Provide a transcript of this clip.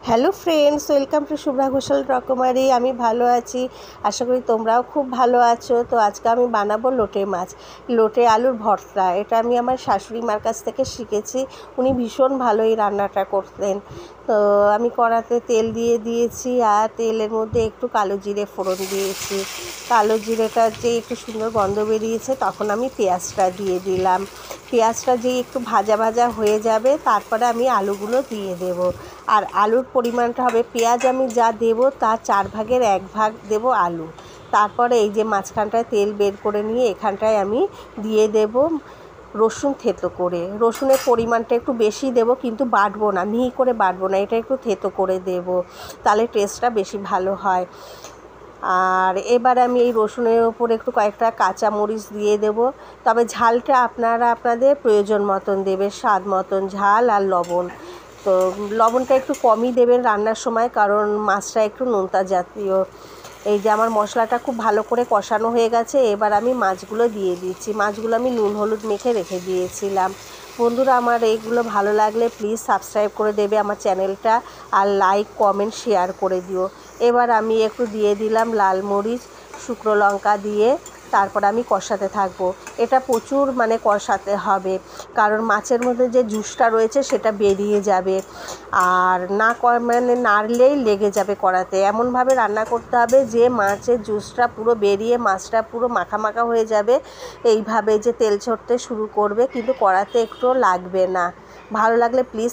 Hello friends, welcome to Shubhra Ghoshal রকমারি। আমি ভালো আছি, আশা করি তোমরাও খুব ভালো আছো। তো আজকে আমি বানাবো লোটে মাছ, লোটে আলুর ভর্তা। এটা আমি আমার শাশুড়ি মার কাছ থেকে শিখেছি। উনি ভীষণ ভালো এই রান্নাটা করতেন। তো আমি কড়াতে তেল দিয়ে দিয়েছি, আর তেলের মধ্যে একটু কালো জিরে ফোড়ন দিয়েছি। কালো জিরেটা যে একটু সুন্দর গন্ধ বেরিয়েছে, তখন আমি পেঁয়াজটা দিয়ে দিলাম। পেঁয়াজটা যে একটু ভাজা ভাজা হয়ে যাবে, তারপরে আমি আলুগুলো দিয়ে দেব। আর আলুর পরিমাণটা হবে, পেঁয়াজ আমি যা দেব তার 1/4 ভাগ দেব আলু। তারপরে এই যে মাঝখানটায় তেল বের করে নিয়ে এখানটায় আমি দিয়ে দেব রসুন থেতো করে। রসুনের পরিমাণটা একটু বেশি দেব, কিন্তু বাটবো না, মিহি করে বাটবো না, এটা একটু থেতো করে দেব, তাহলে টেস্টটা বেশি ভালো হয়। আর এবার আমি এই রসুনের ওপর একটু কয়েকটা কাঁচামরিচ দিয়ে দেব। তবে ঝালটা আপনারা আপনাদের প্রয়োজন মতন দেবে, স্বাদ মতন ঝাল আর লবণ। তো লবণটা একটু কমই দেবেন রান্নার সময়, কারণ মাছটা একটু নোনতা জাতীয়। এই যে আমার মশলাটা খুব ভালো করে কষানো হয়ে গেছে, এবার আমি মাছগুলো দিয়ে দিচ্ছি। মাছগুলো আমি নুন হলুদ মেখে রেখে দিয়েছিলাম। বন্ধুরা, আমার এইগুলো ভালো লাগলে প্লিজ সাবস্ক্রাইব করে দেবে আমার চ্যানেলটা, আর লাইক কমেন্ট শেয়ার করে দিও। এবার আমি একটু দিয়ে দিলাম লাল মরিচ, শুকনো লঙ্কা দিয়ে তারপর আমি কষাতে থাকবো। এটা প্রচুর কষাতে হবে, কারণ মাছের মধ্যে যে জুসটা রয়েছে সেটা বেরিয়ে যাবে। আর না নাড়লেই লেগে যাবে কড়াতে। এমনভাবে রান্না করতে হবে যে মাছের জুসটা পুরো বেরিয়ে মাছটা পুরো মাখা মাখা হয়ে যাবে। এইভাবে যে তেল ছাড়তে শুরু করবে, কিন্তু কড়াতে একটুও লাগবে না। ভালো লাগলে প্লিজ